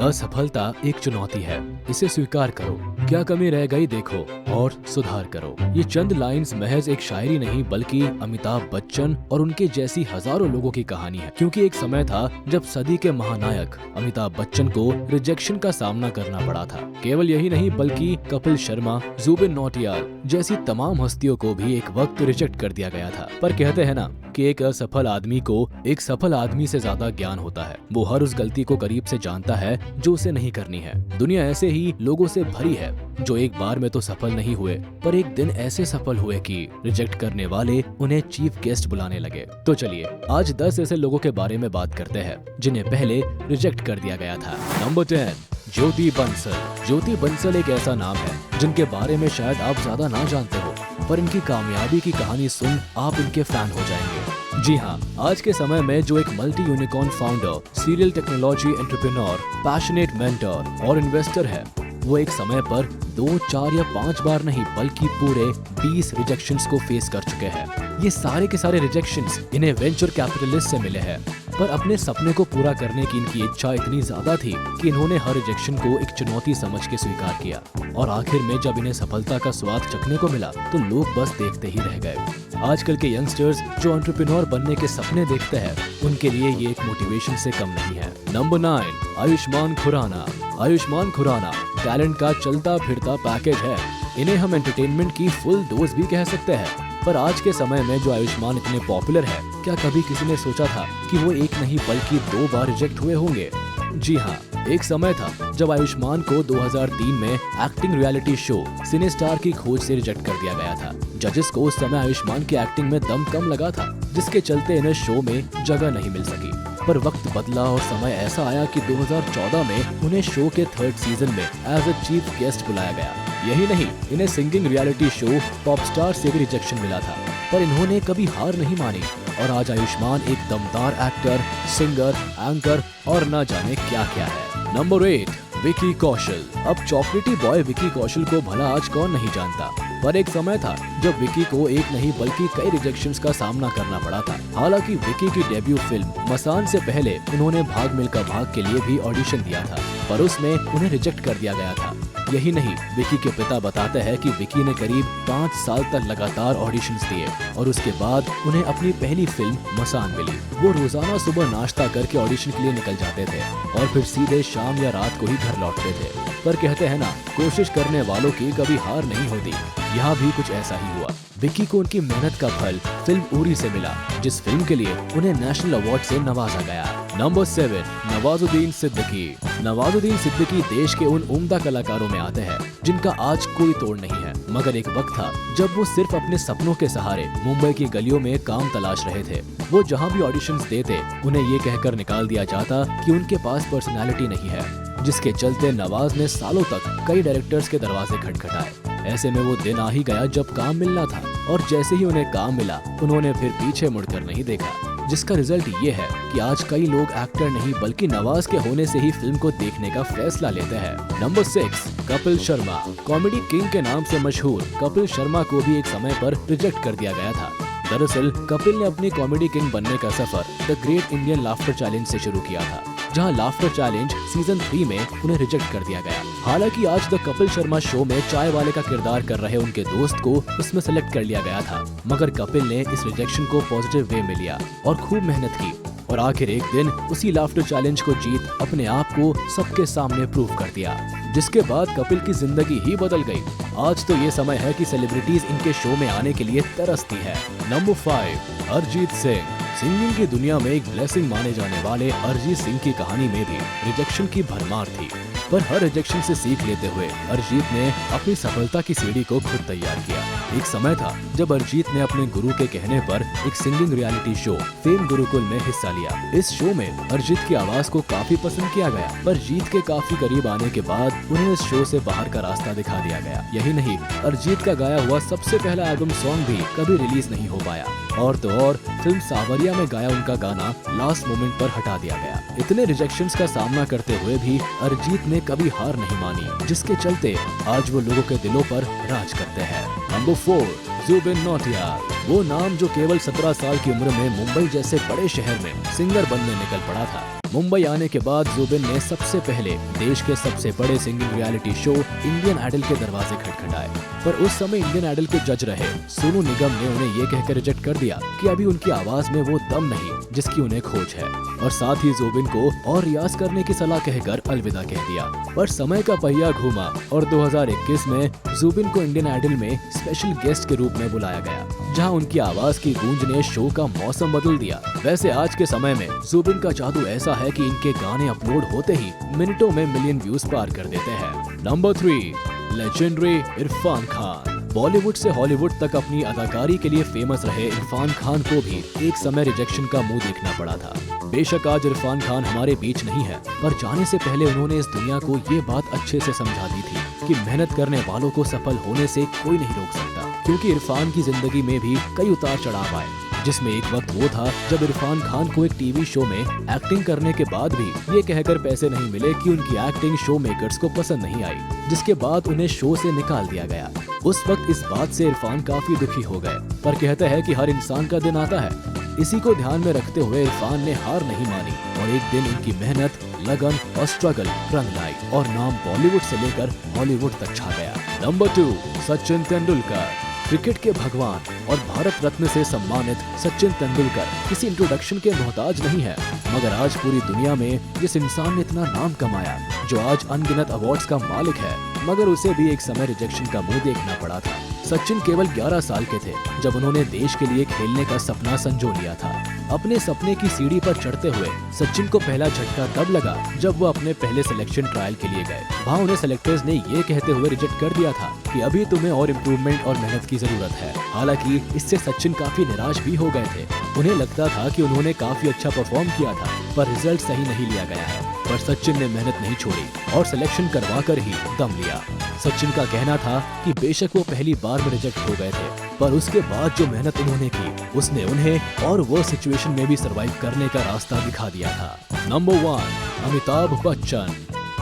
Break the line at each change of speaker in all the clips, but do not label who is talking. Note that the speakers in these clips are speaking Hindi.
असफलता एक चुनौती है, इसे स्वीकार करो। क्या कमी रह गई देखो और सुधार करो। ये चंद लाइंस महज एक शायरी नहीं बल्कि अमिताभ बच्चन और उनके जैसी हजारों लोगों की कहानी है। क्योंकि एक समय था जब सदी के महानायक अमिताभ बच्चन को रिजेक्शन का सामना करना पड़ा था। केवल यही नहीं बल्कि कपिल शर्मा, जुबिन नौटियाल जैसी तमाम हस्तियों को भी एक वक्त रिजेक्ट कर दिया गया था। पर कहते हैं ना कि एक असफल आदमी को एक सफल आदमी से ज्यादा ज्ञान होता है। वो हर उस गलती को करीब से जानता है जो उसे नहीं करनी है। दुनिया ऐसे ही लोगों से भरी है जो एक बार में तो सफल नहीं हुए पर एक दिन ऐसे सफल हुए कि रिजेक्ट करने वाले उन्हें चीफ गेस्ट बुलाने लगे। तो चलिए आज 10 ऐसे लोगों के बारे में बात करते हैं जिन्हें पहले रिजेक्ट कर दिया गया था। नंबर 10, ज्योति बंसल। ज्योति बंसल एक ऐसा नाम है जिनके बारे में शायद आप ज्यादा ना जानते हो, पर इनकी कामयाबी की कहानी सुन आप इनके फैन हो जाएंगे। जी हाँ, आज के समय में जो एक multi unicorn founder, serial technology entrepreneur, passionate mentor और इन्वेस्टर है, वो एक समय पर 2, 4 या 5 बार नहीं बल्कि पूरे 20 रिजेक्शंस को फेस कर चुके हैं। ये सारे के सारे रिजेक्शंस इन्हें वेंचर कैपिटलिस्ट से मिले हैं, पर अपने सपने को पूरा करने की इनकी इच्छा इतनी ज्यादा थी कि इन्होंने हर रिजेक्शन को एक चुनौती समझ के स्वीकार किया। और आखिर में जब इन्हें सफलता का स्वाद चखने को मिला तो लोग बस देखते ही रह गए। आजकल के यंगस्टर्स जो एंटरप्रेन्योर बनने के सपने देखते हैं, उनके लिए ये एक मोटिवेशन से कम नहीं है। नंबर 9, आयुष्मान खुराना। आयुष्मान खुराना टैलेंट का चलता फिरता पैकेज है। इन्हें हम एंटरटेनमेंट की फुल डोज भी कह सकते हैं। पर आज के समय में जो आयुष्मान इतने पॉपुलर है, क्या कभी किसी ने सोचा था कि वो एक नहीं बल्कि 2 बार रिजेक्ट हुए होंगे? जी हाँ, एक समय था जब आयुष्मान को 2003 में एक्टिंग रियलिटी शो सिने स्टार की खोज से रिजेक्ट कर दिया गया था। जजेस को उस समय आयुष्मान की एक्टिंग में दम कम लगा था, जिसके चलते इन्हें शो में जगह नहीं मिल सकी। पर वक्त बदला और समय ऐसा आया कि 2014 में उन्हें शो के 3rd सीजन में एज ए चीफ गेस्ट बुलाया गया। यही नहीं, इन्हें singing reality show pop star से भी रिजेक्शन मिला था, पर इन्होंने कभी हार नहीं मानी और आज आयुष्मान एक दमदार एक्टर, सिंगर, एंकर और न जाने क्या क्या है। नंबर 8, विकी कौशल। अब चॉकलेटी बॉय विकी कौशल को भला आज कौन नहीं जानता, पर एक समय था जब विकी को एक नहीं बल्कि कई रिजेक्शंस का सामना करना पड़ा था। हालांकि विकी की डेब्यू फिल्म मसान से पहले उन्होंने भाग मिल्खा भाग के लिए भी ऑडिशन दिया था, पर उसमें उन्हें रिजेक्ट कर दिया गया था। यही नहीं, विकी के पिता बताते हैं कि विकी ने करीब 5 साल तक लगातार ऑडिशंस दिए और उसके बाद उन्हें अपनी पहली फिल्म मसान मिली। वो रोजाना सुबह नाश्ता करके ऑडिशन के लिए निकल जाते थे और फिर सीधे शाम या रात को ही घर लौटते थे। पर कहते हैं ना, कोशिश करने वालों की कभी हार नहीं होती। यहाँ भी कुछ ऐसा ही हुआ। विकी को उनकी मेहनत का फल फिल्म उरी से मिला, जिस फिल्म के लिए उन्हें नेशनल अवार्ड से नवाजा गया। नंबर 7, नवाजुद्दीन सिद्दीकी। नवाजुद्दीन सिद्दीकी देश के उन उम्दा कलाकारों में आते हैं जिनका आज कोई तोड़ नहीं है। मगर एक वक्त था जब वो सिर्फ अपने सपनों के सहारे मुंबई की गलियों में काम तलाश रहे थे। वो जहाँ भी ऑडिशंस देते, उन्हें ये कहकर निकाल दिया जाता कि उनके पास पर्सनैलिटी नहीं है, जिसके चलते नवाज ने सालों तक कई डायरेक्टर्स के दरवाजे खटखटाए। ऐसे में वो दिन आ ही गया जब काम मिलना था, और जैसे ही उन्हें काम मिला उन्होंने फिर पीछे मुड़कर नहीं देखा, जिसका रिजल्ट ये है कि आज कई लोग एक्टर नहीं बल्कि नवाज के होने से ही फिल्म को देखने का फैसला लेते हैं। Number 6, Kapil Sharma. Comedy king के नाम से मशहूर कपिल शर्मा को भी एक समय पर रिजेक्ट कर दिया गया था। दरअसल कपिल ने अपनी कॉमेडी किंग बनने का suffer the great Indian laughter challenge से शुरू किया था, जहां लाफ्टर चैलेंज सीजन 3 में उन्हें रिजेक्ट कर दिया गया। हालांकि आज द कपिल शर्मा शो में चाय वाले का किरदार कर रहे उनके दोस्त को उसमें सेलेक्ट कर लिया गया था, मगर कपिल ने इस रिजेक्शन को पॉजिटिव वे में लिया और खूब मेहनत की और आखिर एक दिन उसी लाफ्टर चैलेंज को जीत अपने आप को सबके सामने प्रूव कर दिया, जिसके बाद कपिल की जिंदगी ही बदल गई। आज तो ये समय है कि सेलिब्रिटीज इनके शो में आने के लिए तरसती है। नंबर 5, अरिजीत सिंह। सिंगिंग की दुनिया में एक ब्लेसिंग माने जाने वाले अरिजीत सिंह की कहानी में भी रिजेक्शन की भरमार थी, पर हर रिजेक्शन से सीख लेते हुए अरिजीत ने अपनी सफलता की सीढ़ी को खुद तैयार किया। एक समय था जब अरिजीत ने अपने गुरु के कहने पर एक singing reality show fame Gurukul में हिस्सा लिया। इस शो में अरिजीत की आवाज को काफी पसंद किया गया, पर जीत के काफी करीब आने के बाद उन्हें इस शो से बाहर का रास्ता दिखा दिया गया। यही नहीं, अरिजीत का गाया हुआ सबसे पहला एल्बम सॉन्ग भी कभी रिलीज नहीं हो पाया, और तो और फिल्म सावरिया में गाया उनका गाना लास्ट मोमेंट पर हटा दिया गया। इतने रिजेक्शंस का सामना करते हुए भी अरिजीत ने कभी हार नहीं मानी, जिसके चलते आज वो लोगों के दिलों पर राज करते हैं। नंबर 4, जुबिन नौटियाल। वो नाम जो केवल 17 साल की उम्र में मुंबई जैसे बड़े शहर में सिंगर बनने निकल पड़ा था, मुंबई आने के बाद जुबिन ने सबसे पहले देश के सबसे बड़े singing reality show Indian Idol के दरवाजे खटखटाए, पर उस समय इंडियन आइडल के जज रहे सोनू निगम ने उन्हें ये कहकर रिजेक्ट कर दिया कि अभी उनकी आवाज में वो दम नहीं जिसकी उन्हें खोज है, और साथ ही जुबिन को और रियाज करने की सलाह कहकर अलविदा कह दिया। पर समय का पहिया घूमा और 2021 में जुबिन को इंडियन आइडल में स्पेशल गेस्ट के रूप में बुलाया गया, जहां उनकी आवाज की गूंज ने शो का मौसम बदल दिया। वैसे आज के समय में जुबिन का जादू ऐसा है कि इनके गाने अपलोड होते ही मिनटों में मिलियन व्यूज पार कर देते हैं। Number 3, legendary Irfan Khan. बॉलीवुड से हॉलीवुड तक अपनी अदाकारी के लिए फेमस रहे इरफान खान को भी एक समय रिजेक्शन का मुंह देखना पड़ा था। बेशक आज इरफान खान हमारे बीच नहीं है, पर जाने से पहले उन्होंने इस दुनिया को ये बात अच्छे से समझा दी थी कि मेहनत करने वालों को सफल होने से कोई नहीं रोक सकता। क्योंकि इरफान की जिंदगी में भी कई उतार चढ़ाव आए, जिसमें एक वक्त वो था जब इरफान खान को एक टीवी शो में एक्टिंग करने के बाद भी ये कहकर पैसे नहीं मिले कि उनकी एक्टिंग शो मेकर्स को पसंद नहीं आई, जिसके बाद उन्हें शो से निकाल दिया गया। उस वक्त इस बात से इरफान काफी दुखी हो गए, पर कहते हैं कि हर इंसान का दिन आता है। इसी को ध्यान में रखते हुए इरफान ने हार नहीं मानी और एक दिन उनकी मेहनत, लगन और स्ट्रगल रंग लाई और नाम बॉलीवुड से लेकर हॉलीवुड तक छा गया। नंबर 2, सचिन तेंदुलकर। क्रिकेट के भगवान और भारत रत्न से सम्मानित सचिन तेंदुलकर किसी इंट्रोडक्शन के मोहताज नहीं है, मगर आज पूरी दुनिया में जिस इंसान ने इतना नाम कमाया, जो आज अनगिनत अवार्ड्स का मालिक है, मगर उसे भी एक समय रिजेक्शन का मुंह देखना पड़ा था। सचिन केवल 11 साल के थे जब उन्होंने देश के लिए खेलने का सपना संजो लिया था। अपने सपने की सीढ़ी पर चढ़ते हुए सचिन को पहला झटका तब लगा जब वो अपने पहले सिलेक्शन ट्रायल के लिए गए। वहाँ उन्हें सेलेक्टर्स ने ये कहते हुए रिजेक्ट कर दिया था कि अभी तुम्हें और इम्प्रूवमेंट और मेहनत की जरूरत है। हालांकि इससे सचिन काफी निराश भी हो गए थे। उन्हें लगता था कि उन्होंने काफी अच्छा परफॉर्म किया था, पर रिजल्ट सही नहीं लिया गया है। पर सचिन ने मेहनत नहीं छोड़ी और सिलेक्शन करवा कर ही दम लिया। सचिन का कहना था कि बेशक वो पहली बार में रिजेक्ट हो गए थे, पर उसके बाद जो मेहनत उन्होंने की उसने उन्हें और वो सिचुएशन में भी सरवाइव करने का रास्ता दिखा दिया था। नंबर 1, अमिताभ बच्चन।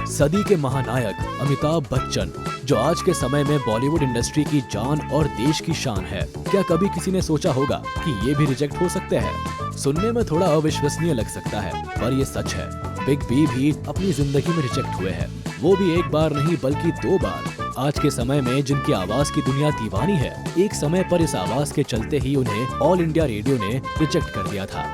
सदी के महानायक अमिताभ बच्चन, जो आज के समय में बॉलीवुड इंडस्ट्री की जान और देश की शान है, क्या कभी किसी ने सोचा होगा कि ये भी रिजेक्ट हो सकते हैं? सुनने में थोड़ा अविश्वसनीय लग सकता है, पर ये सच है। बिग बी भी अपनी जिंदगी में रिजेक्ट हुए हैं, वो भी एक बार नहीं बल्कि 2 बार। आज के समय में जिनकी आवाज की दुनिया दीवानी है, एक समय पर इस आवाज के चलते ही उन्हें ऑल इंडिया रेडियो ने रिजेक्ट कर दिया था।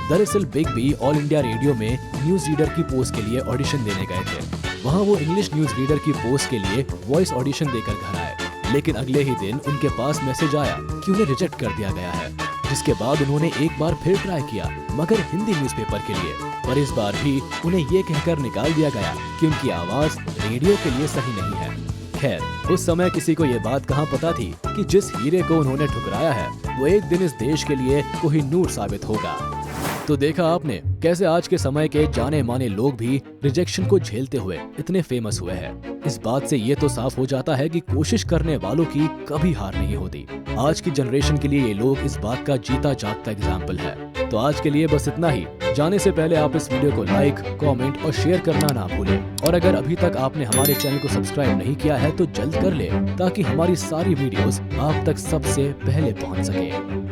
दरअसल big be all India radio में न्यूज रीडर की पोस्ट के लिए ऑडिशन देने गए थे। वहाँ वो इंग्लिश न्यूज रीडर की पोस्ट के लिए वॉइस ऑडिशन देकर घर आए, लेकिन अगले ही दिन उनके पास मैसेज आया कि उन्हें रिजेक्ट कर दिया गया है। जिसके बाद उन्होंने एक बार फिर ट्राई किया, मगर हिंदी न्यूज़पेपर के लिए, पर इस बार भी उन्हें ये कहकर निकाल दिया गया कि उनकी आवाज रेडियो के लिए सही नहीं है। खैर, उस समय किसी को ये बात कहाँ पता थी कि जिस हीरे को उन्होंने ठुकराया है वो एक दिन इस देश के लिए कोहिनूर साबित होगा। तो देखा आपने कैसे आज के समय के जाने माने लोग भी रिजेक्शन को झेलते हुए इतने फेमस हुए हैं। इस बात से ये तो साफ हो जाता है कि कोशिश करने वालों की कभी हार नहीं होती। आज की जनरेशन के लिए ये लोग इस बात का जीता जागता एग्जाम्पल है। तो आज के लिए बस इतना ही। जाने से पहले आप इस वीडियो को लाइक, कमेंट और शेयर करना ना भूलें। और अगर अभी तक आपने हमारे चैनल को सब्सक्राइब नहीं किया है तो जल्द कर ले, ताकि हमारी सारी वीडियोस आप तक सबसे पहले पहुंच सके।